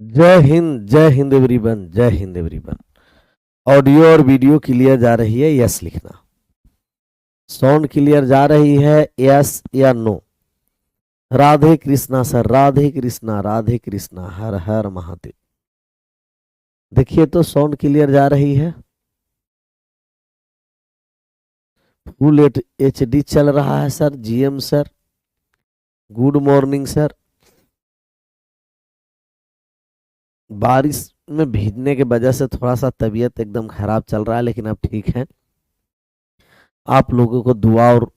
जय हिंद एवरीवन, जय Hind everyone. Audio और वीडियो क्लियर जा रही है? यस लिखना। साउंड क्लियर जा रही है? यस या नो? राधे कृष्णा सर, राधे कृष्णा, राधे कृष्णा, हर हर महादेव। देखिए तो साउंड क्लियर जा रही है? फुल HD चल रहा है sir. GM sir, good morning sir. बारिश में भीगने के वजह से थोड़ा सा तबीयत एकदम खराब चल रहा है, लेकिन अब ठीक है। आप लोगों को दुआ और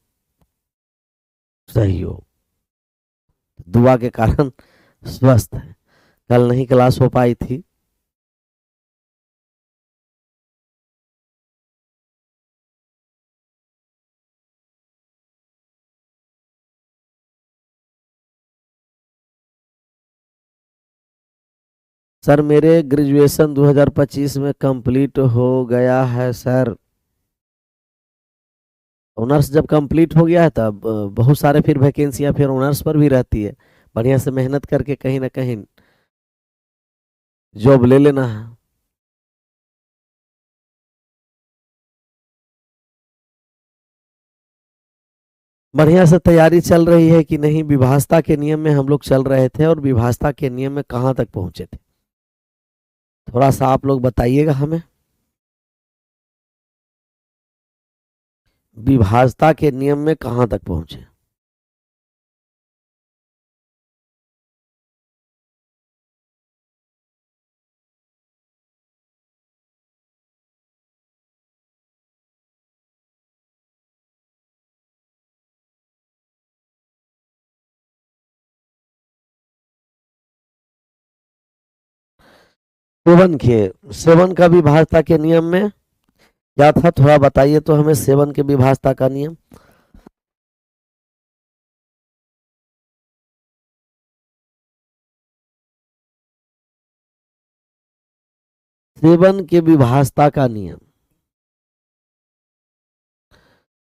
सहयोग, दुआ के कारण स्वस्थ है। कल नहीं क्लास हो पाई थी। सर मेरे ग्रेजुएशन 2025 में कंप्लीट हो गया है सर। ऑनर्स जब कंप्लीट हो गया है तब बहुत सारे फिर वैकेंसियां फिर ऑनर्स पर भी रहती है। बढ़िया से मेहनत करके कहीं ना कहीं जॉब ले लेना है। बढ़िया से तैयारी चल रही है कि नहीं? विभाषता के नियम में हम लोग चल रहे थे, और विभाषता के नियम में कहाँ तक पहुंचे थे? थोड़ा सा आप लोग बताइएगा हमें। विभाषता के नियम में कहाँ तक पहुंचे? सेवन का विभाषता के नियम में क्या था? थोड़ा बताइए तो हमें सेवन के विभाषता का नियम। सेवन के विभाषता का नियम,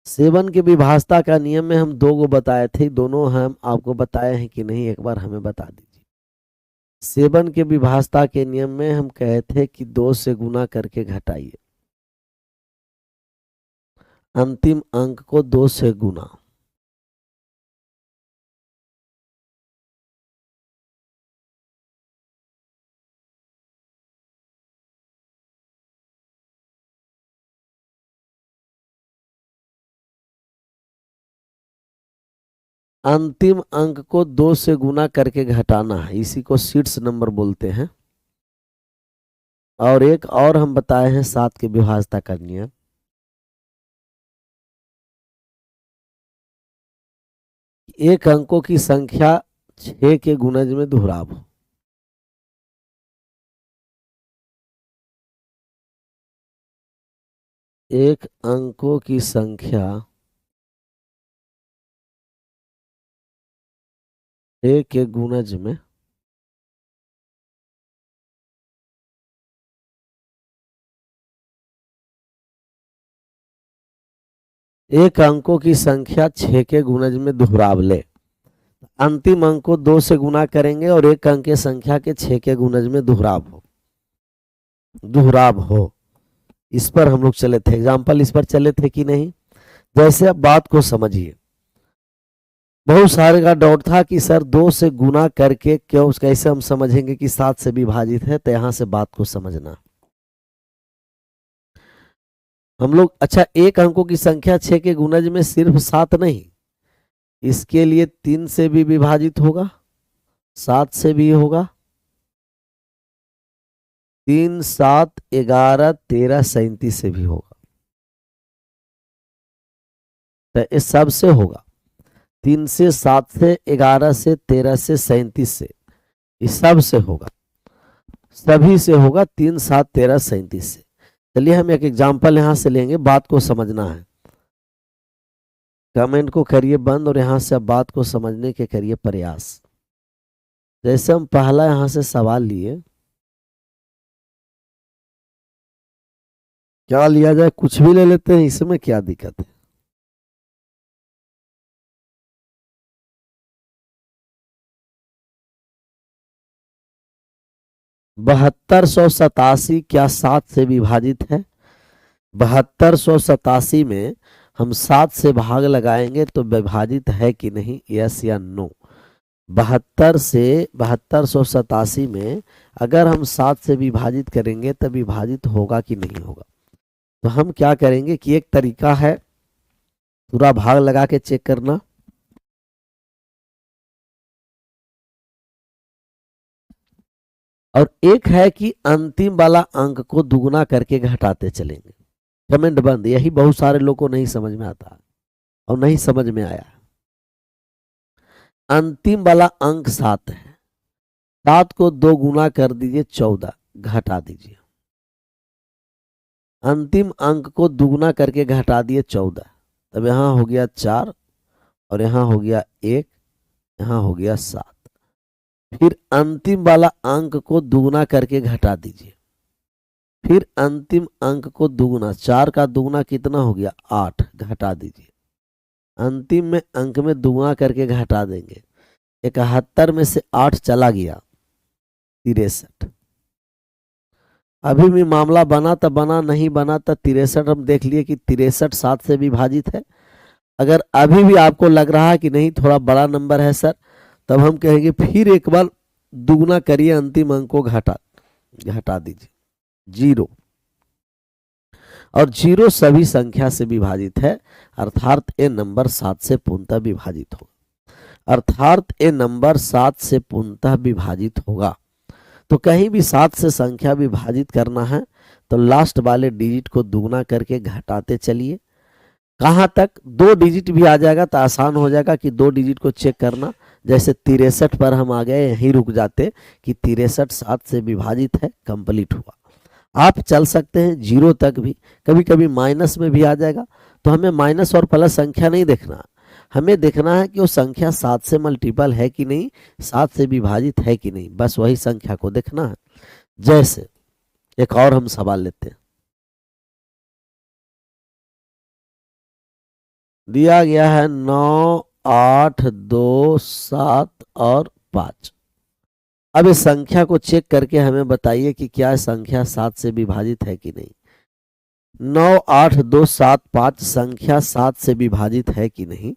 सेवन के विभाषता का नियम में हम दो गो बताए थे। दोनों हम आपको बताए हैं कि नहीं? एक बार हमें बता दीजिए। सेवन के विभाषता के नियम में हम कहे थे कि दो से गुना करके घटाइए, अंतिम अंक को दो से गुना। अंतिम अंक को दो से गुना करके घटाना है, इसी को शीट्स नंबर बोलते हैं। और एक और हम बताए हैं सात के विभाषता का नियम। एक अंकों की संख्या 6 के गुणज में दोहराव हो। एक अंकों की संख्या 6 के गुणज में एक अंकों की संख्या 6 के गुणज में दोहराव ले। अंतिम अंक को 2 से गुना करेंगे और एक अंक की संख्या के 6 के गुणज में दोहराव हो, दोहराव हो। इस पर हम लोग चले थे, एग्जाम्पल इस पर चले थे कि नहीं? जैसे अब बात को समझिए। बहुत सारे का डाउट था कि सर 2 से गुना करके क्यों, कैसे हम समझेंगे कि 7 से विभाजित है? तो यहां से बात को समझना। हम लोग अच्छा, एक अंकों की संख्या 6 के गुणज में सिर्फ 7 नहीं, इसके लिए 3 से भी विभाजित होगा, 7 से भी होगा। 3, 7, 11, 13, 37 से भी होगा। तो इस सब से होगा। 3 से, 7 से, 11 से, 13 से, 37 से, इस सब से होगा, सभी से होगा। 3, 7, 13, 37 से। चलिए हम एक एग्जाम्पल यहां से लेंगे, बात को समझना है। कमेंट को करिए बंद और यहां से अब बात को समझने के करिए प्रयास। जैसे हम पहला यहां से सवाल लिए, क्या लिया जाए? कुछ भी ले लेते हैं, इसमें क्या दिक्कत है? 7287 क्या 7 से विभाजित है? 7287 में हम 7 से भाग लगाएंगे तो विभाजित है कि नहीं, यस या नो? 7287 में अगर हम 7 से विभाजित करेंगे तो विभाजित होगा कि नहीं होगा? तो हम क्या करेंगे कि एक तरीका है पूरा भाग लगा के चेक करना, और एक है कि अंतिम वाला अंक को दुगुना करके घटाते चलेंगे। कमेंट बंद। यही बहुत सारे लोग को नहीं समझ में आता और नहीं समझ में आया। अंतिम वाला अंक 7 है, 7 को 2 गुना कर दीजिए 14, घटा दीजिए। अंतिम अंक को दुगुना करके घटा दिए 14, तब यहां हो गया 4 और यहां हो गया 1, यहां हो गया 7। फिर अंतिम वाला अंक को दुगुना करके घटा दीजिए। फिर अंतिम अंक को दुगुना, 4 का दुगुना कितना हो गया 8, घटा दीजिए। अंतिम में अंक में दुगुना करके घटा देंगे। 71 में से 8 चला गया 63। अभी भी मामला बना तो बना, नहीं बना तो 63। हम देख लिए कि 63 7 से विभाजित है। अगर अभी भी आपको लग रहा है कि नहीं थोड़ा बड़ा नंबर है सर, तब हम कहेंगे फिर एक बार दुगुना करिए, अंतिम अंक को घटा दीजिए 0। और 0 सभी संख्या से विभाजित है, अर्थात ये नंबर 7 से पूर्णतः विभाजित होगा। अर्थात ये नंबर 7 से पूर्णतः विभाजित होगा। तो कहीं भी 7 से संख्या विभाजित करना है तो लास्ट वाले डिजिट को दुगुना करके घटाते चलिए। कहां तक? 2 डिजिट भी आ जाएगा तो आसान हो जाएगा कि 2 डिजिट को चेक करना। जैसे 63 पर हम आ गए, यहीं रुक जाते कि 63 7 से विभाजित है, कंप्लीट हुआ। आप चल सकते हैं 0 तक भी, कभी कभी माइनस में भी आ जाएगा। तो हमें माइनस और प्लस संख्या नहीं देखना, हमें देखना है कि वो संख्या 7 से मल्टीपल है कि नहीं, 7 से विभाजित है कि नहीं, बस वही संख्या को देखना है। जैसे एक और हम सवाल लेते हैं। दिया गया है 9 8 2 7 और 5। अब इस संख्या को चेक करके हमें बताइए कि क्या संख्या 7 से विभाजित है कि नहीं। 9 8 2 7 5 संख्या 7 से विभाजित है कि नहीं,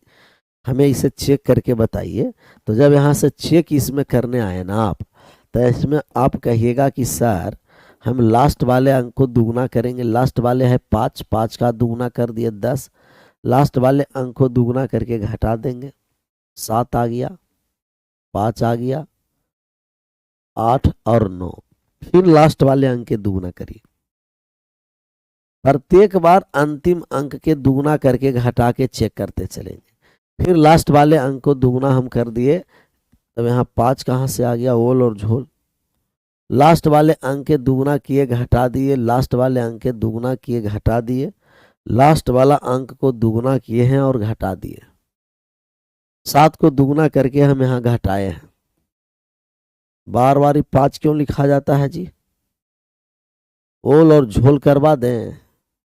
हमें इसे चेक करके बताइए। तो जब यहाँ से चेक इसमें करने आए ना आप, तो इसमें आप कहिएगा कि सर हम लास्ट वाले अंक को दुगुना करेंगे। लास्ट वाले है 5, 5 का दुगुना कर दिए 10, लास्ट वाले अंक को दुगुना करके घटा देंगे, 7 आ गया, 5 आ गया, 8 और 9। फिर लास्ट वाले अंक के दुगुना करिए। प्रत्येक बार अंतिम अंक के दुगुना करके घटा के चेक करते चलेंगे। फिर लास्ट वाले अंक को दुगुना हम कर दिए, तब यहाँ 5 कहाँ से आ गया, ओल और झोल। लास्ट वाले अंक के दुगुना किए, घटा दिए, लास्ट वाले अंक के दुगुना किए, घटा दिए, लास्ट वाला अंक को दुगुना किए हैं और घटा दिए। 7 को दुगुना करके हम यहाँ घटाए हैं। बार बार 5 क्यों लिखा जाता है जी? ओल और झोल करवा दें।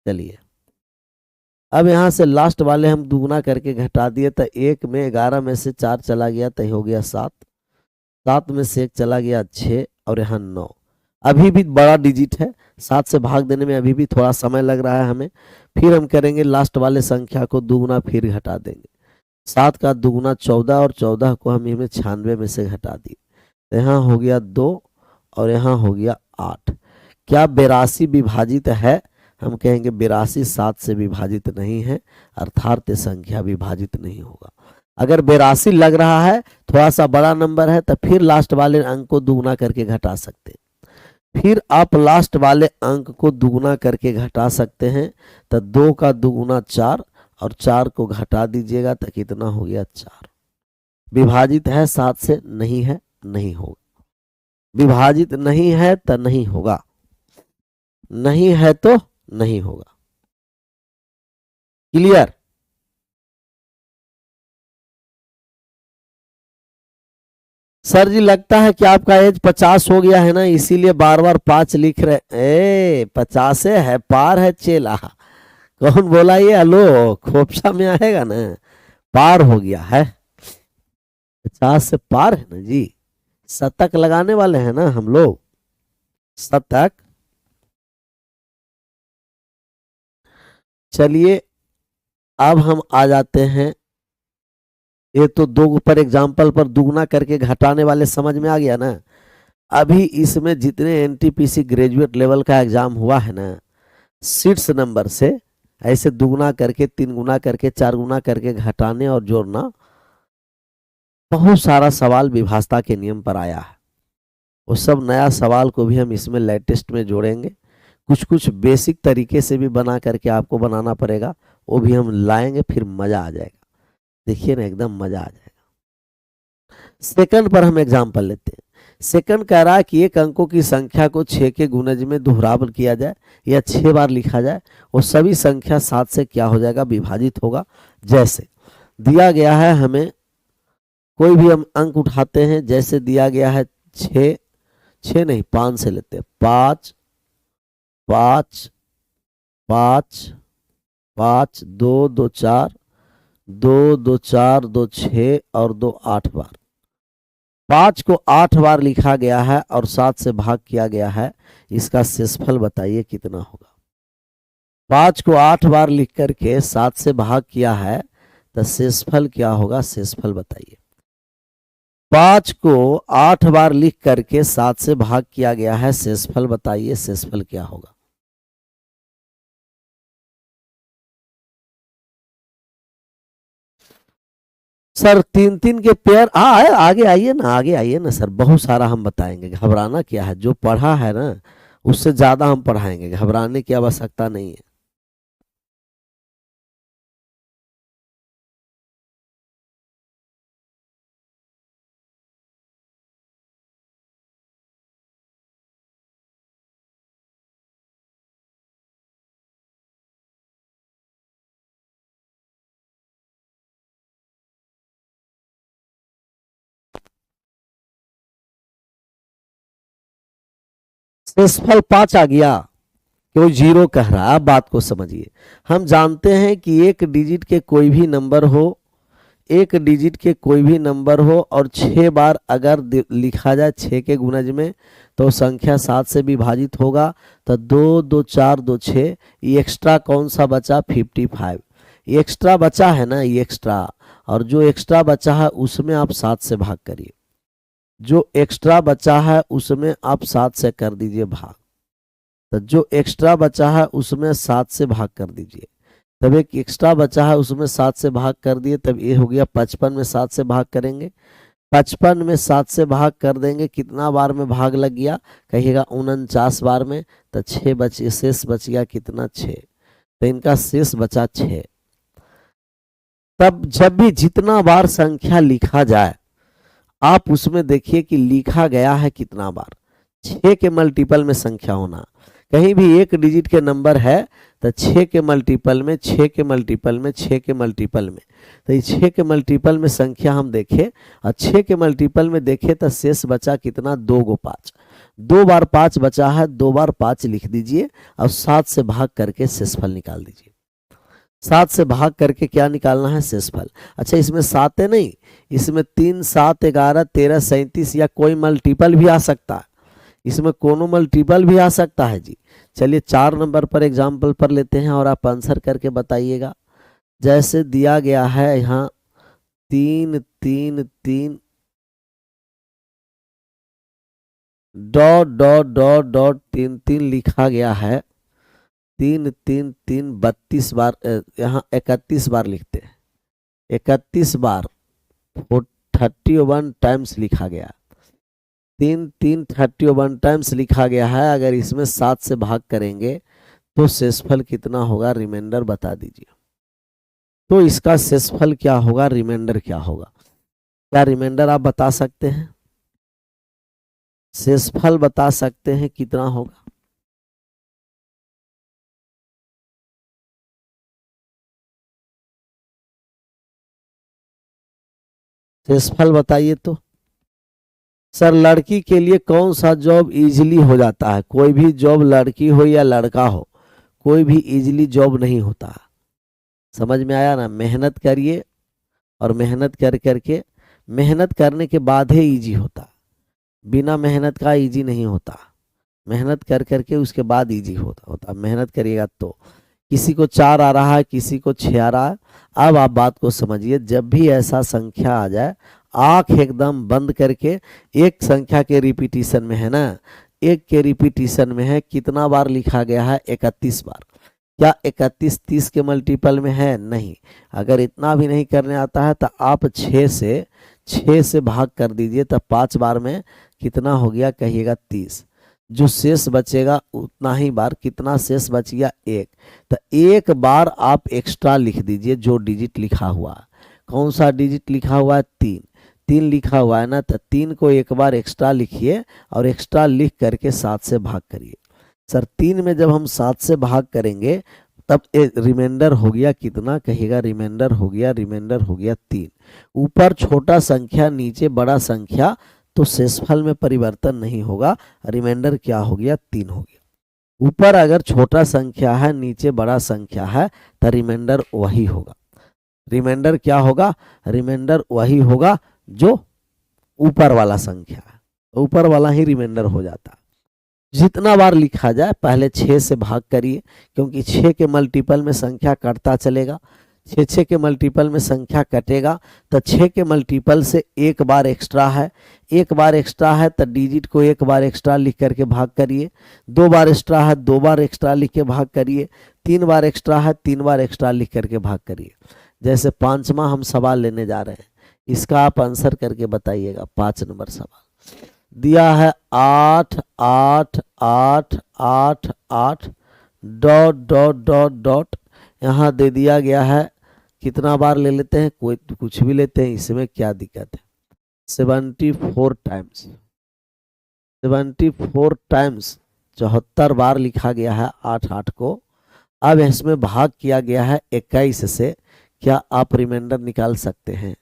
चलिए अब यहाँ से लास्ट वाले हम दुगुना करके घटा दिए, तो 1 में 11 में से 4 चला गया तो हो गया 7, 7 में से 1 चला गया 6 और यहाँ 9। अभी भी बड़ा डिजिट है, 7 से भाग देने में अभी भी थोड़ा समय लग रहा है हमें। फिर हम करेंगे लास्ट वाले संख्या को दुगुना, फिर घटा देंगे। 7 का दुगुना 14 और 14 को हम इसमें 96 में से घटा दिए, तो यहाँ हो गया 2 और यहाँ हो गया 8। क्या 82 विभाजित है? हम कहेंगे 82 7 से विभाजित नहीं है, अर्थात ये संख्या विभाजित नहीं होगा। अगर 82 लग रहा है थोड़ा सा बड़ा नंबर है, तो फिर लास्ट वाले अंक को दुगुना करके घटा सकते हैं। फिर आप लास्ट वाले अंक को दुगुना करके घटा सकते हैं, तो 2 का दुगुना 4 और 4 को घटा दीजिएगा तो कितना हो गया 4। विभाजित है 7 से? नहीं है, नहीं होगा। विभाजित नहीं है तो नहीं होगा, नहीं है तो नहीं होगा। क्लियर? सर जी लगता है कि आपका एज 50 हो गया है ना, इसीलिए बार बार 5 लिख रहे। 50 है, पार है चेला। कौन बोला ये? हेलो, खोपसा में आएगा ना, पार हो गया है। 50 से पार है ना जी, शतक लगाने वाले हैं ना हम लोग। शतक। चलिए अब हम आ जाते हैं, ये तो दो पर एग्जाम्पल पर दुगना करके घटाने वाले समझ में आ गया ना। अभी इसमें जितने एनटीपीसी ग्रेजुएट लेवल का एग्जाम हुआ है ना, सीट्स नंबर से ऐसे दुगना करके, तीन गुना करके, चार गुना करके घटाने और जोड़ना, बहुत सारा सवाल विभाजता के नियम पर आया है। वो सब नया सवाल को भी हम इसमें लेटेस्ट में जोड़ेंगे। कुछ कुछ बेसिक तरीके से भी बना करके आपको बनाना पड़ेगा, वो भी हम लाएंगे, फिर मजा आ जाएगा। देखिए ना, एकदम मजा आ जाएगा। सेकंड पर हम एग्जाम्पल लेते हैं। सेकंड कह रहा है कि एक अंकों की संख्या को 6 के गुणज में दोहराव किया जाए या 6 बार लिखा जाए, वो सभी संख्या 7 से क्या हो जाएगा, विभाजित होगा। जैसे दिया गया है, हमें कोई भी हम अंक उठाते हैं, जैसे दिया गया है 6, 6 नहीं 5 से लेते हैं, 5 5 5 5, 2 2 4, 2 2 4, 2 6 और 2 8 बार। 5 को 8 बार लिखा गया है और 7 से भाग किया गया है, इसका शेषफल बताइए कितना होगा। 5 को 8 बार लिख करके 7 से भाग किया है, तो शेषफल क्या होगा, शेषफल बताइए। 5 को 8 बार लिख करके 7 से भाग किया गया है, शेषफल बताइए, शेषफल क्या होगा। सर 3 3 के पेयर, आगे आइए ना, आगे आइए ना सर, बहुत सारा हम बताएंगे, घबराना क्या है। जो पढ़ा है ना उससे ज्यादा हम पढ़ाएंगे, घबराने की आवश्यकता नहीं है। शेषफल 5 आ गया, कोई जीरो कह रहा है। अब बात को समझिए। हम जानते हैं कि एक डिजिट के कोई भी नंबर हो, एक डिजिट के कोई भी नंबर हो और 6 बार अगर लिखा जाए 6 के गुणज में, तो संख्या 7 से विभाजित होगा। तो 2 2 4 2 6, ये एक्स्ट्रा कौन सा बचा, 55। ये एक्स्ट्रा बचा है ना, ये एक्स्ट्रा, और जो एक्स्ट्रा बचा है उसमें आप 7 से भाग करिए। जो एक्स्ट्रा बचा है उसमें आप 7 से कर दीजिए भाग। तो जो एक्स्ट्रा बचा है उसमें 7 से भाग कर दीजिए। तब एक एक्स्ट्रा बचा है उसमें 7 से भाग कर दिए, तब ये हो गया 55 में 7 से भाग करेंगे। 55 में 7 से भाग कर देंगे, कितना बार में भाग लग गया, कहिएगा 49 बार में। तो 6 बचे, शेष बच गया कितना, 6। तो इनका शेष बचा 6। तब जब भी जितना बार संख्या लिखा जाए, आप उसमें देखिए कि लिखा गया है कितना बार। 6 के मल्टीपल में संख्या होना, कहीं भी एक डिजिट के नंबर है तो 6 के मल्टीपल में, 6 के मल्टीपल में, 6 के मल्टीपल में। तो ये 6 के मल्टीपल में संख्या हम देखें और 6 के मल्टीपल में देखें तो शेष बचा कितना, 2 गो 5। 2 बार 5 बचा है, 2 बार 5 लिख दीजिए और 7 से भाग करके शेषफल निकाल दीजिए। 7 से भाग करके क्या निकालना है, शेषफल। अच्छा इसमें 7 है नहीं, इसमें 3 7 11 13 37 या कोई मल्टीपल भी आ सकता है, इसमें कोनो मल्टीपल भी आ सकता है जी। चलिए 4 नंबर पर एग्जाम्पल पर लेते हैं और आप आंसर करके बताइएगा। जैसे दिया गया है यहाँ 3 3 3 डॉट डॉट डॉट डॉट 3 3 लिखा गया है। 3 3 3 32 बार, यहाँ 31 बार लिखते हैं, 31 बार 31 टाइम्स लिखा गया। 3 3 31 टाइम्स लिखा गया है। अगर इसमें 7 से भाग करेंगे तो शेषफल कितना होगा, रिमाइंडर बता दीजिए। तो इसका शेषफल क्या होगा, रिमाइंडर क्या होगा, क्या रिमाइंडर आप बता सकते हैं, शेषफल बता सकते हैं कितना होगा। शेषफल बताइए तो। सर लड़की के लिए कौन सा जॉब इजीली हो जाता है, कोई भी जॉब, लड़की हो या लड़का हो, कोई भी इजीली जॉब नहीं होता। समझ में आया ना, मेहनत करिए और मेहनत कर करके, मेहनत करने के बाद ही इजी होता, बिना मेहनत का इजी नहीं होता। मेहनत कर करके उसके बाद इजी होता। मेहनत करिएगा तो। किसी को 4 आ रहा है, किसी को 6 आ रहा है। अब आप बात को समझिए, जब भी ऐसा संख्या आ जाए, आंख एकदम बंद करके, एक संख्या के रिपीटिशन में है ना, एक के रिपीटिशन में है, कितना बार लिखा गया है? 31 बार। क्या 31 30 के मल्टीपल में है? नहीं। अगर इतना भी नहीं करने आता है तो आप 6 से भाग कर दीजिए, तब 5 बार में कितना हो गया? कहिएगा 30। जो शेष बचेगा उतना ही बार, कितना शेष बच गया? 1। तो एक बार आप एक्स्ट्रा लिख दीजिए जो डिजिट लिखा हुआ है। कौन सा डिजिट लिखा हुआ है? 3। 3 लिखा हुआ है ना, तो 3 को एक बार एक्स्ट्रा लिखिए और एक्स्ट्रा लिख करके 7 से भाग करिए। सर 3 में जब हम 7 से भाग करेंगे तब रिमाइंडर हो गया कितना? कहिएगा रिमाइंडर हो गया 3। ऊपर छोटा संख्या, नीचे बड़ा संख्या, तो शेषफल में परिवर्तन नहीं होगा। रिमाइंडर क्या हो गया? 3 हो गया। ऊपर अगर छोटा संख्या है, नीचे बड़ा संख्या है, तो रिमाइंडर वही होगा। रिमाइंडर क्या होगा? रिमाइंडर वही होगा जो ऊपर वाला संख्या है, ऊपर वाला ही रिमाइंडर हो जाता। जितना बार लिखा जाए पहले 6 से भाग करिए, क्योंकि 6 के मल्टीपल में संख्या कटता चलेगा। 6 के मल्टीपल में संख्या कटेगा तो 6 के मल्टीपल से एक बार एक्स्ट्रा है, एक बार एक्स्ट्रा है तो डिजिट को एक बार एक्स्ट्रा लिख करके भाग करिए। 2 बार एक्स्ट्रा है, 2 बार एक्स्ट्रा लिख के भाग करिए। 3 बार एक्स्ट्रा है, 3 बार एक्स्ट्रा लिख करके भाग करिए। जैसे 5वां हम सवाल लेने जा रहे हैं, इसका आप आंसर करके बताइएगा। 5 नंबर सवाल दिया है 8 8 8 8 8 डॉट डॉट डॉट डॉट, यहाँ दे दिया गया है। कितना बार ले लेते हैं? कोई कुछ भी लेते हैं, इसमें क्या दिक्कत है? 74 टाइम्स। 74 टाइम्स 74 बार लिखा गया है 8 8 को। अब इसमें भाग किया गया है 21 से। क्या आप रिमाइंडर निकाल सकते हैं?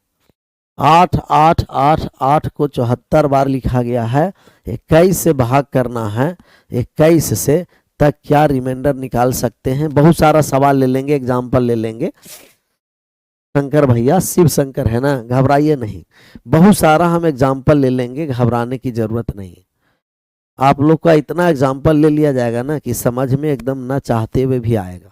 8 8 8 8 को 74 बार लिखा गया है, 21 से भाग करना है 21 से, तक क्या रिमाइंडर निकाल सकते हैं? बहुत सारा सवाल ले लेंगे, एग्जाम्पल ले लेंगे। शंकर भैया, शिव शंकर है ना, घबराइए नहीं। बहुत सारा हम एग्जाम्पल ले लेंगे, घबराने की जरूरत नहीं। आप लोग का इतना एग्जाम्पल ले लिया जाएगा ना कि समझ में एकदम ना चाहते हुए भी आएगा।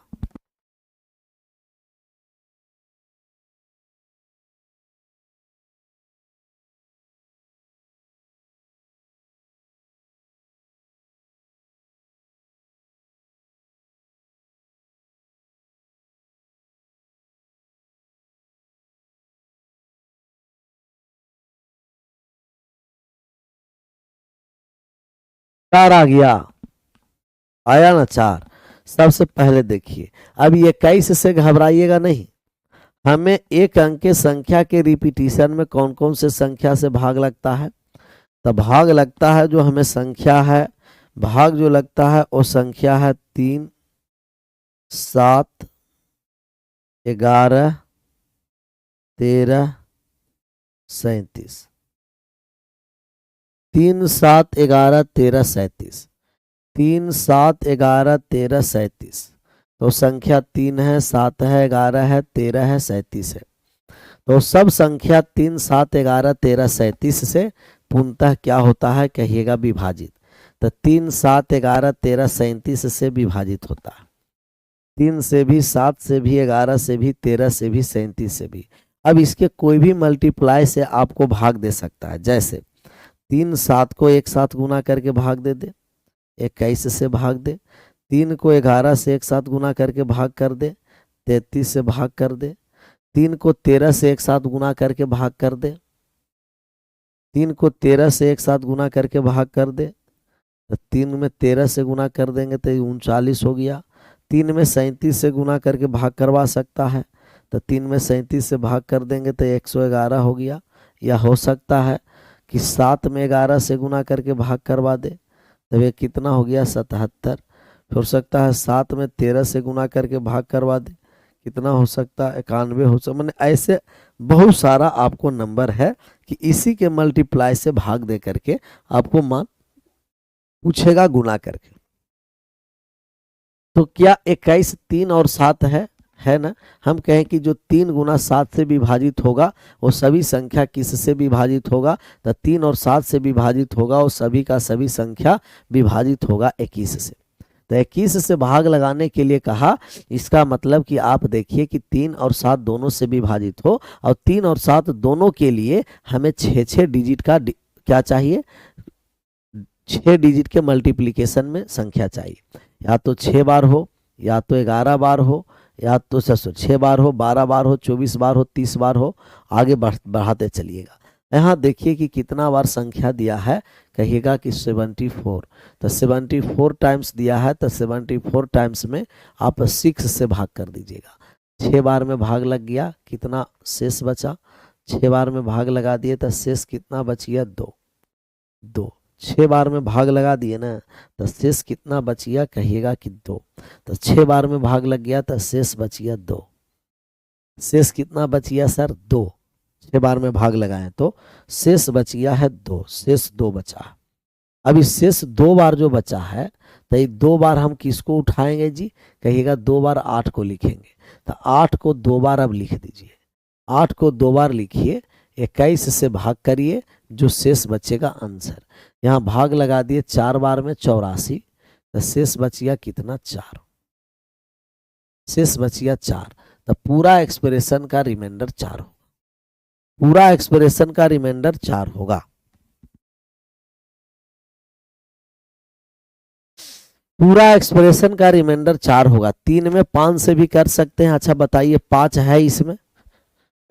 चार आ गया, आया ना 4। सबसे पहले देखिए, अब ये 21 से घबराइएगा नहीं। हमें एक अंक के संख्या के रिपीटिशन में कौन कौन से संख्या से भाग लगता है? तो भाग लगता है जो हमें संख्या है, भाग जो लगता है वो संख्या है 3 7 11 13 37। 3 7 11 13 37। 3 7 11 13 37। तो संख्या 3 है, 7 है, 11 है, 13 है, 37 है। तो सब संख्या 3 7 11 13 37 से पूर्णतः क्या होता है? कहिएगा विभाजित। तो 3 7 11 13 37 से विभाजित होता है। 3 से भी, 7 से भी, 11 से भी, 13 से भी, 37 से भी। अब इसके कोई भी मल्टीप्लाई से आपको भाग दे सकता है। जैसे 3 7 को एक साथ गुना करके भाग दे 21 से भाग दे। 3 को 11 से एक साथ गुना करके भाग कर दे, 33 से भाग कर दे। 3 को 13 से एक साथ गुना करके भाग कर दे। 3 को 13 से एक साथ गुना करके भाग कर दे। तो 3 में 13 से गुना कर देंगे तो 39 हो गया। 3 में 37 से गुना करके भाग करवा सकता है, तो 3 में 37 से भाग कर देंगे तो 111 हो गया। या हो सकता है कि 7 में 11 से गुना करके भाग करवा दे, तब ये कितना हो गया? 77। हो सकता है 7 में 13 से गुना करके भाग करवा दे, कितना हो सकता है? 91 हो सकता। मैंने ऐसे बहुत सारा आपको नंबर है कि इसी के मल्टीप्लाई से भाग दे करके आपको मान पूछेगा गुना करके। तो क्या 21 3 और 7 है? है ना। हम कहें कि जो 3 गुना 7 से विभाजित होगा वो सभी संख्या किस से विभाजित होगा, तो 3 और 7 से विभाजित होगा वो सभी का सभी संख्या विभाजित होगा 21 से। तो 21 से भाग लगाने के लिए कहा, इसका मतलब कि आप देखिए कि 3 और 7 दोनों से विभाजित हो, और 3 और 7 दोनों के लिए हमें 6 डिजिट का क्या चाहिए, 6 डिजिट के मल्टीप्लीकेशन में संख्या चाहिए। या तो 6 बार हो, या तो 11 बार हो, या तो 6 बार हो, 12 बार हो, 24 बार हो, 30 बार हो, आगे बढ़ाते चलिएगा। यहाँ देखिए कि कितना बार संख्या दिया है, कहिएगा कि 74। तो 74 टाइम्स दिया है, तो 74 टाइम्स में आप 6 से भाग कर दीजिएगा। 6 बार में भाग लग गया, कितना शेष बचा, 6 बार में भाग लगा दिए तो शेष कितना बच गया, 2। 2 6 बार में भाग लगा दिए ना, तो शेष कितना बच गया, कहिएगा कि 2। तो 6 बार में भाग लग गया तो शेष बच गया 2। शेष कितना बच गया सर, 2। 6 बार में भाग लगाए तो शेष बच गया है 2, शेष 2 बचा है। अब इस शेष 2 बार जो बचा है, तो ये 2 बार हम किसको उठाएंगे जी, कहिएगा 2 बार 8 को लिखेंगे। तो 8 को 2 बार अब लिख दीजिए, 8 को 2 बार लिखिए, 21 से भाग करिए, जो शेष बचेगा आंसर। यहाँ भाग लगा दिए 4 बार में 84, तो शेष बच गया कितना, 4। शेष बच गया 4। तो पूरा एक्सप्रेशन का रिमाइंडर 4 होगा, पूरा एक्सप्रेशन का रिमाइंडर 4 होगा। पूरा एक्सप्रेशन का रिमाइंडर 4 होगा। 3 में 5 से भी कर सकते हैं। अच्छा बताइए, 5 है इसमें,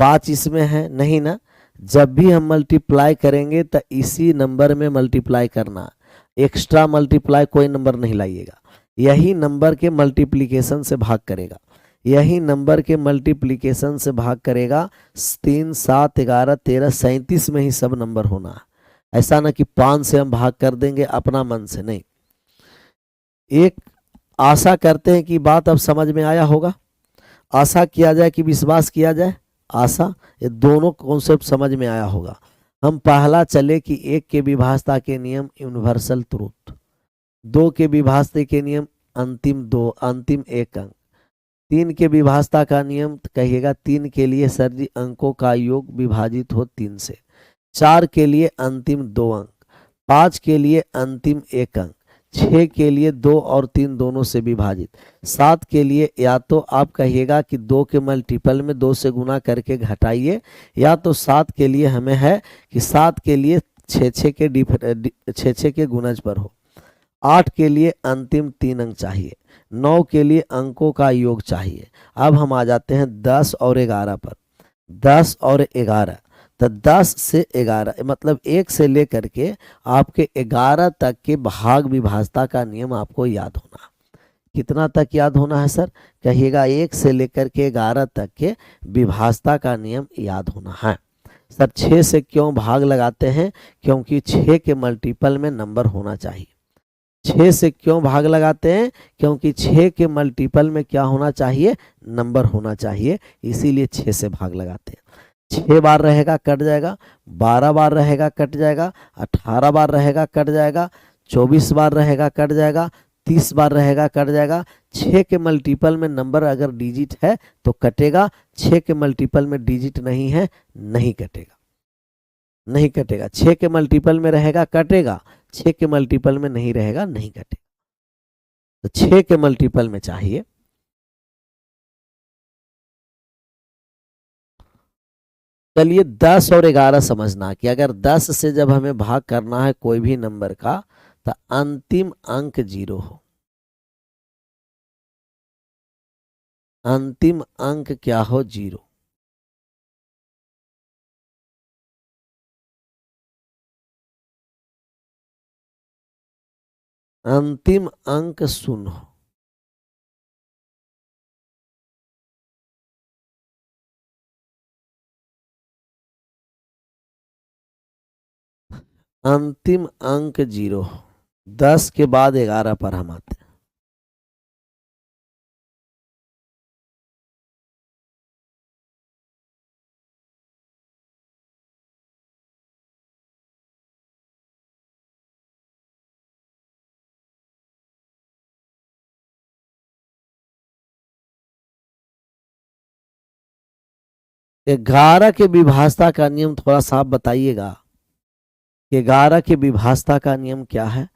5 इसमें है नहीं ना। जब भी हम मल्टीप्लाई करेंगे तो इसी नंबर में मल्टीप्लाई करना, एक्स्ट्रा मल्टीप्लाई कोई नंबर नहीं लाइएगा। यही नंबर के मल्टीप्लीकेशन से भाग करेगा, यही नंबर के मल्टीप्लीकेशन से भाग करेगा। 3 7 11 13 37 में ही सब नंबर होना है। ऐसा ना कि 5 से हम भाग कर देंगे अपना मन से, नहीं। एक आशा करते हैं कि बात अब समझ में आया होगा। आशा किया जाए कि विश्वास किया जाए, आशा, ये दोनों कॉन्सेप्ट समझ में आया होगा। हम पहला चले कि 1 के विभाजता के नियम यूनिवर्सल ट्रूथ, 2 के विभाजता के नियम अंतिम 2, अंतिम 1 अंक, 3 के विभाजता का नियम कहिएगा 3 के लिए सर जी अंकों का योग विभाजित हो 3 से, 4 के लिए अंतिम 2 अंक, 5 के लिए अंतिम 1 अंक, 6 के लिए 2 और 3 दोनों से विभाजित, 7 के लिए या तो आप कहिएगा कि 2 के मल्टीपल में 2 से गुना करके घटाइए, या तो 7 के लिए हमें है कि 7 के लिए 6 के गुणज पर हो, 8 के लिए अंतिम 3 अंक चाहिए, 9 के लिए अंकों का योग चाहिए। अब हम आ जाते हैं 10 और 11 पर। 10 और 11, तो 10 से 11 मतलब 1 से लेकर के आपके 11 तक के भाग विभाजता का नियम आपको याद होना। कितना तक याद होना है सर, कहिएगा 1 से लेकर के 11 तक के विभाजता का नियम याद होना है। सर 6 से क्यों भाग लगाते हैं, क्योंकि 6 के मल्टीपल में नंबर होना चाहिए। 6 से क्यों भाग लगाते हैं, क्योंकि 6 के मल्टीपल में क्या होना चाहिए, नंबर होना चाहिए, इसीलिए 6 से भाग लगाते हैं। 6 बार रहेगा कट जाएगा, 12 बार रहेगा कट जाएगा, 18 बार रहेगा कट जाएगा, 24 बार रहेगा कट जाएगा, 30 बार रहेगा कट जाएगा। 6 के मल्टीपल में नंबर अगर डिजिट है तो कटेगा, 6 के मल्टीपल में डिजिट नहीं है, नहीं कटेगा, नहीं कटेगा। 6 के मल्टीपल में रहेगा कटेगा, 6 के मल्टीपल में नहीं रहेगा नहीं कटेगा। तो 6 के मल्टीपल में चाहिए। चलिए 10 और 11 समझना कि अगर 10 से जब हमें भाग करना है कोई भी नंबर का, तो अंतिम अंक 0 हो। अंतिम अंक क्या हो, 0। अंतिम अंक 0 हो। अंतिम अंक 0 हो। 10 के बाद 11 पर हम आते हैं। 11 के विभाजता का नियम थोड़ा सा आप बताइएगा। 11 के विभाजता का नियम क्या है?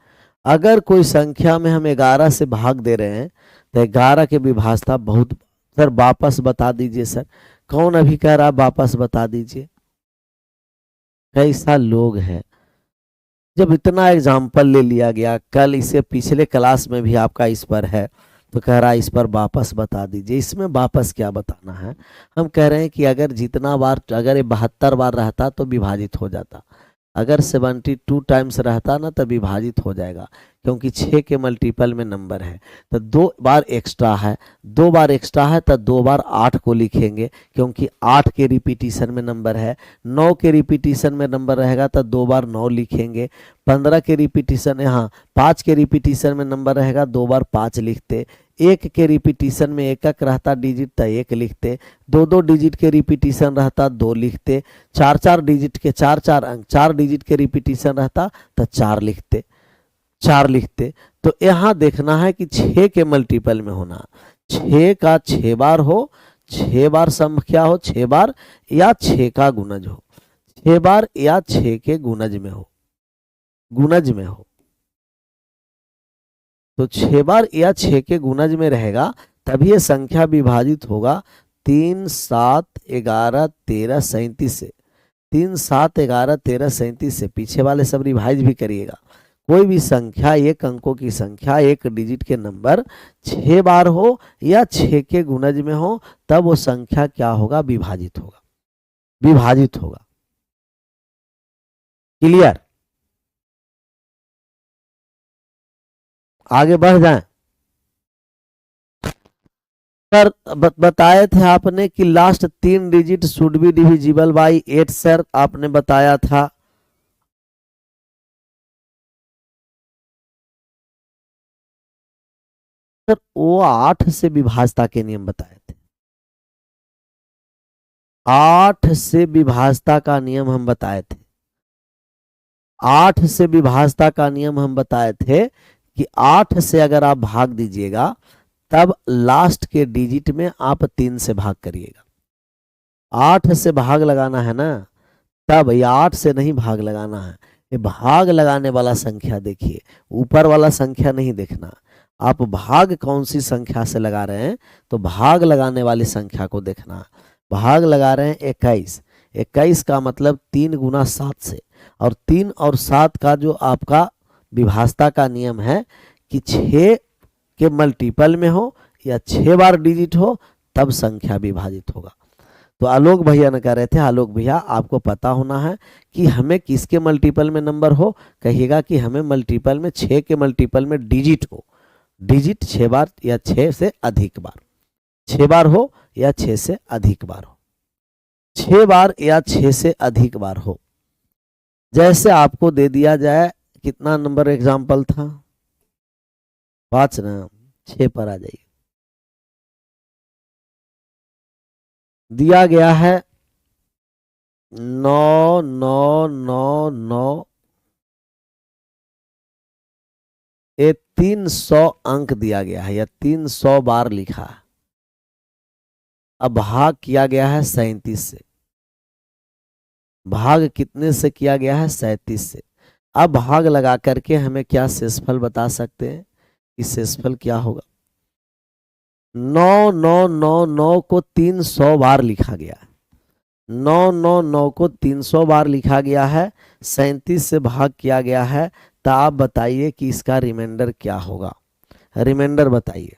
अगर कोई संख्या में हम 11 से भाग दे रहे हैं तो 11 के विभाजता बहुत। सर वापस बता दीजिए सर, कौन अभी कह रहा वापस बता दीजिए? कैसा लोग है, जब इतना एग्जाम्पल ले लिया गया, कल इसे पिछले क्लास में भी आपका इस पर है, तो कह रहा है इस पर वापस बता दीजिए। इसमें वापस क्या बताना है? हम कह रहे हैं कि अगर जितना बार, अगर ये 72 बार रहता तो विभाजित हो जाता, अगर 72 टाइम्स रहता ना तो विभाजित हो जाएगा, क्योंकि 6 के मल्टीपल में नंबर है। तो 2 बार एक्स्ट्रा है, 2 बार एक्स्ट्रा है तो 2 बार 8 को लिखेंगे, क्योंकि 8 के रिपीटिशन में नंबर है। 9 के रिपीटिशन में नंबर रहेगा तो 2 बार 9 लिखेंगे। 15 के रिपीटिशन, यहाँ 5 के रिपीटिशन में नंबर रहेगा, 2 बार 5 लिखते। 1 के रिपीटिशन में एक रहता डिजिट तो 1 लिखते। 2 डिजिट के रिपीटिशन रहता 2 लिखते। 4 डिजिट के 4 अंक, 4 डिजिट के रिपीटिशन रहता तो 4 लिखते, 4 लिखते। तो यहाँ देखना है कि 6 के मल्टीपल में होना, 6 का 6 बार हो, 6 बार संख्या हो, 6 बार या 6 का गुणज हो, 6 बार या 6 के गुणज में हो, गुणज में हो। तो 6 बार या 6 के गुणज में रहेगा तभी ये संख्या विभाजित होगा। 3, 7, 11, 13, 37 से, 3, 7, 11, 13, 37 से पीछे वाले सब रिवाइज भी करिएगा। कोई भी संख्या, एक अंकों की संख्या, एक डिजिट के नंबर 6 बार हो या 6 के गुणज में हो, तब वो संख्या क्या होगा? विभाजित होगा, विभाजित होगा। क्लियर? आगे बढ़ जाएं। सर बताए थे आपने कि last 3 digit should be divisible by 8। Sir आपने बताया था। सर वो 8 से विभाजता के नियम बताए थे, 8 से विभाजता का नियम हम बताए थे, 8 से विभाजता का नियम हम बताए थे कि 8 से अगर आप भाग दीजिएगा तब लास्ट के डिजिट में आप 3 से भाग करिएगा। 8 से भाग लगाना है ना, तब या 8 से नहीं भाग लगाना है। ये भाग लगाने वाला संख्या देखिए, ऊपर वाला संख्या नहीं देखना। आप भाग कौन सी संख्या से लगा रहे हैं, तो भाग लगाने वाली संख्या को देखना है। भाग लगा रहे हैं 21, 21 का मतलब 3 गुना 7 से, और 3 और 7 का जो आपका विभाजता का नियम है कि 6 के मल्टीपल में हो या 6 बार डिजिट हो तब संख्या विभाजित होगा। तो आलोक भैया ने कह रहे थे, आलोक भैया आपको पता होना है कि हमें किसके मल्टीपल में नंबर हो, कहिएगा कि हमें मल्टीपल में 6 के मल्टीपल में डिजिट हो, डिजिट 6 बार या 6 से अधिक बार, 6 बार हो या 6 से अधिक बार हो, 6 बार या 6 से अधिक बार हो। जैसे आपको दे दिया जाए, कितना नंबर एग्जाम्पल था? 5 ना, 6 पर आ जाइए। दिया गया है 9 9 9 9, ये 300 अंक दिया गया है या 300 बार लिखा है। अब भाग किया गया है 37 से, भाग कितने से किया गया है? 37 से। अब भाग लगा करके हमें क्या शेषफल बता सकते हैं कि शेषफल क्या होगा? 9 9 9 9 को 300 बार लिखा गया है, 9 9 9 को 300 बार लिखा गया है, 37 से भाग किया गया है। तो आप बताइए कि इसका रिमाइंडर क्या होगा? रिमाइंडर बताइए।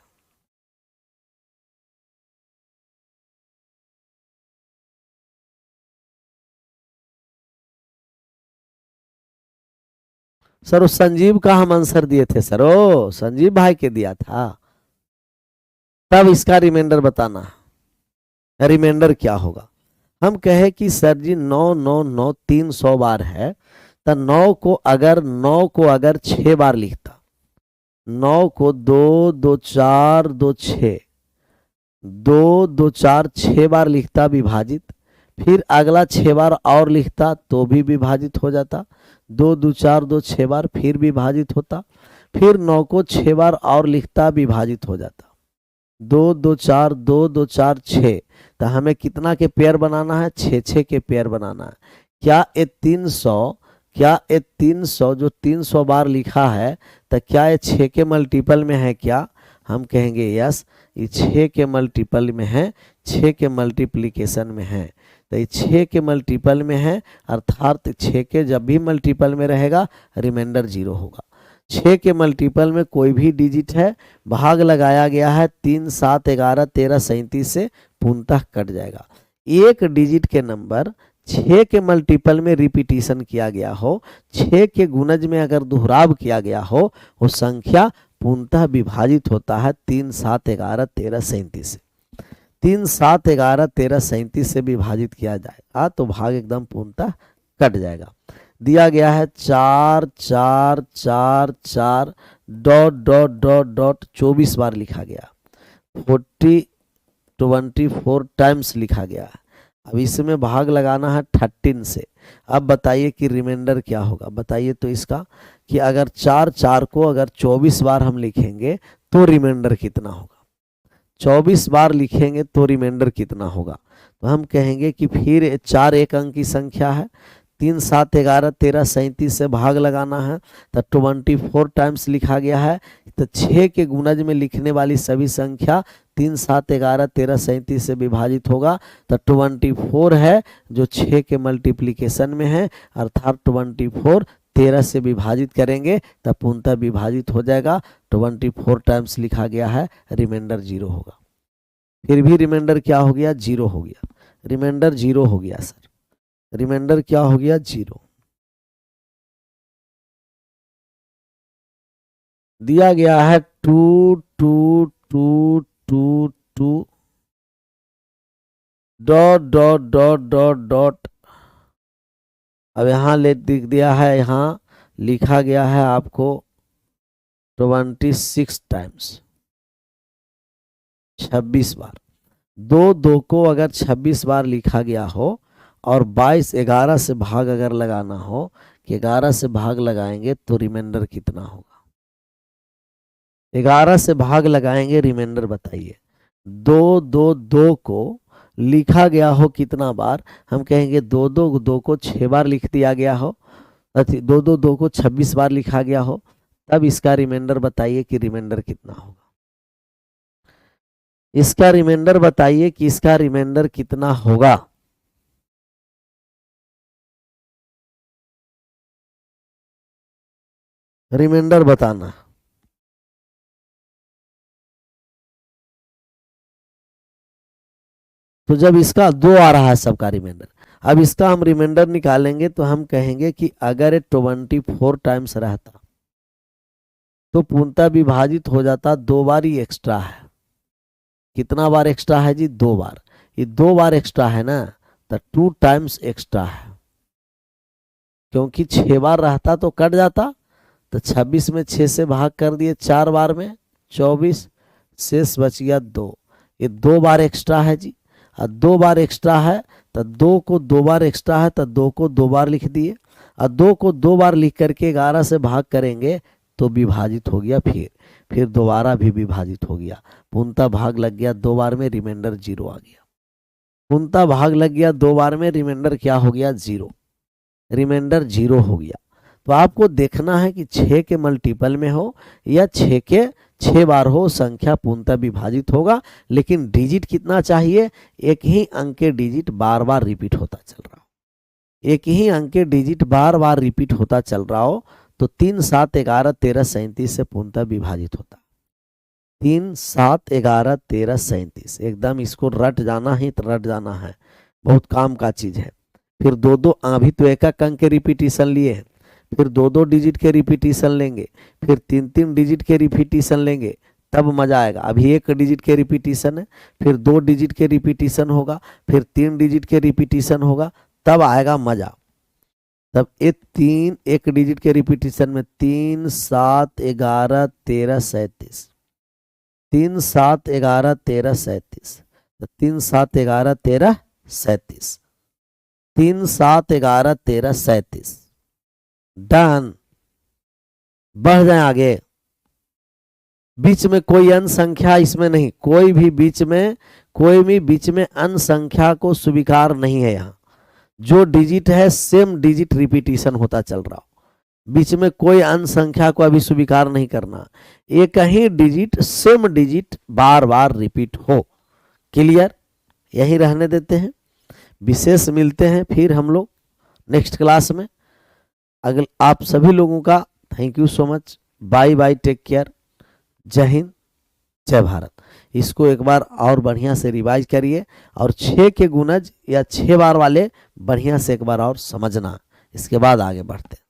सर उस संजीव का हम आंसर दिए थे सर, ओ संजीव भाई के दिया था, तब इसका रिमाइंडर बताना, रिमाइंडर क्या होगा? हम कहे कि सर जी 9 9 9 300 बार है, तो 9 को अगर 6 बार लिखता, 9 को 2 2 4 2 6, 2 2 4 6 बार लिखता विभाजित, फिर अगला 6 बार और लिखता तो भी विभाजित हो जाता, 2 2 4 2 6 बार फिर विभाजित होता, फिर 9 को 6 बार और लिखता विभाजित हो जाता, दो दो चार, दो दो चार छः। तो हमें कितना के पेयर बनाना है? छः छः के पेयर बनाना है। क्या ये 300, क्या ये 300 जो 300 बार लिखा है, तो क्या ये 6 के मल्टीपल में है क्या? हम कहेंगे यस, ये 6 के मल्टीपल में है, 6 के मल्टीप्लिकेशन में है। तो ये 6 के मल्टीपल में है, अर्थात 6 के जब भी मल्टीपल में रहेगा रिमाइंडर 0 होगा। 6 के मल्टीपल में कोई भी डिजिट है, भाग लगाया गया है 3, 7, 11, 13, 37 से, पूर्णतः कट जाएगा। एक डिजिट के नंबर 6 के मल्टीपल में रिपीटिशन किया गया हो, 6 के गुणज में अगर दोहराव किया गया हो, वो संख्या पूर्णतः विभाजित होता है 3, 7, 11, 13, 37 से। 3, 7, 11, 13, 37 से विभाजित किया जाएगा तो भाग एकदम पूर्णतः कट जाएगा। दिया गया है 4 4 4 4 डॉट डॉट डॉट डॉट 24 बार लिखा गया, 24 टाइम्स लिखा गया है। अब इसमें भाग लगाना है 13 से। अब बताइए कि रिमाइंडर क्या होगा? बताइए तो इसका कि अगर 4 4 को अगर 24 बार हम लिखेंगे तो रिमाइंडर कितना होगा? 24 बार लिखेंगे तो रिमाइंडर कितना होगा? तो हम कहेंगे कि फिर 4 एक अंक की संख्या है, 3, 7, 11, 13, 37 से भाग लगाना है, तो 24 टाइम्स लिखा गया है। तो 6 के गुणज में लिखने वाली सभी संख्या 3, 7, 11, 13, 37 से विभाजित होगा। तो 24 है जो 6 के मल्टीप्लिकेशन में है, अर्थात 24 13 से विभाजित करेंगे तब पूर्णतः विभाजित हो जाएगा। 24 टाइम्स लिखा गया है, रिमाइंडर 0 होगा। फिर भी रिमाइंडर क्या हो गया? 0 हो गया। रिमाइंडर 0 हो गया सर, रिमाइंडर क्या हो गया? 0। दिया गया है 2 2 2 2 2 dot dot dot dot dot. अब यहाँ ले दिख दिया है, यहाँ लिखा गया है आपको 26 टाइम्स, 26 बार। 2 2 को अगर 26 बार लिखा गया हो और 22 11 से भाग अगर लगाना हो कि 11 से भाग लगाएंगे तो रिमाइंडर कितना होगा? 11 से भाग लगाएंगे, रिमाइंडर बताइए। 2 2 2 को लिखा गया हो कितना बार? हम कहेंगे 2 2 2 को 6 बार लिख दिया गया हो, 2 2 2 को 26 बार लिखा गया हो, तब इसका रिमाइंडर बताइए कि रिमाइंडर कितना होगा? इसका रिमाइंडर बताइए कि इसका रिमाइंडर कितना होगा? रिमाइंडर बताना। तो जब इसका 2 आ रहा है सबका रिमाइंडर, अब इसका हम रिमाइंडर निकालेंगे तो हम कहेंगे कि अगर 24 टाइम्स रहता तो पूर्णतः विभाजित हो जाता 2 बार ही एक्स्ट्रा है। कितना बार एक्स्ट्रा है जी? 2 बार। ये 2 बार एक्स्ट्रा है ना, तो 2 टाइम्स एक्स्ट्रा है, क्योंकि 6 बार रहता तो कट जाता। तो 26 में 6 से भाग कर दिए 4 बार में, 24 शेष बच गया 2। ये 2 बार एक्स्ट्रा है जी, और 2 बार एक्स्ट्रा है तो 2 को 2 बार एक्स्ट्रा है तो 2 को 2 बार लिख दिए, और 2 को 2 बार लिख करके 11 से भाग करेंगे तो विभाजित हो गया। फिर दोबारा भी विभाजित हो गया, पूर्णतः भाग लग गया 2 बार में, रिमाइंडर 0 आ गया। पूर्णतः भाग लग गया 2 बार में, रिमाइंडर क्या हो गया? 0। रिमाइंडर 0 हो गया। तो आपको देखना है कि 6 के मल्टीपल में हो या 6 के 6 बार हो, संख्या पूर्णतः विभाजित होगा। लेकिन डिजिट कितना चाहिए? एक ही अंक के डिजिट बार बार रिपीट होता चल रहा हो, एक ही अंक के डिजिट बार बार रिपीट होता चल रहा हो, तो 3 7 11 13 37 से पूर्णतः विभाजित होता। 3 7 11 13 37 एकदम इसको रट जाना ही तो रट जाना है, बहुत काम का चीज है। फिर 2 2 अभी तो एक अंक के रिपीटिशन लिए हैं, फिर 2 2 डिजिट के रिपीटिशन लेंगे, फिर 3 3 डिजिट के रिपीटिशन लेंगे, तब मजा आएगा। अभी 1 डिजिट के रिपीटिशन है, फिर 2 डिजिट के रिपीटिशन होगा, फिर 3 डिजिट के रिपीटिशन होगा, तब आएगा मजा। तब ये 3 1 डिजिट के रिपीटिशन में 3 7 11 13 37, 3 7 11 13 37, 3 7 11 13 37, 3 7 11 13 37। डन। बढ़ जाए आगे। बीच में कोई अन्य संख्या इसमें नहीं, कोई भी बीच में अन्य संख्या को स्वीकार नहीं है। यहाँ जो डिजिट है सेम डिजिट रिपीटिशन होता चल रहा हो, बीच में कोई अन्य संख्या को अभी स्वीकार नहीं करना, एक ही डिजिट सेम डिजिट बार बार रिपीट हो। क्लियर? यही रहने देते हैं, विशेष मिलते हैं फिर हम लोग नेक्स्ट क्लास में। अगले आप सभी लोगों का thank you so much, bye bye, take care, जय हिंद, जय भारत। इसको एक बार और बढ़िया से रिवाइज करिए और 6 के गुणज या 6 बार वाले बढ़िया से एक बार और समझना, इसके बाद आगे बढ़ते हैं।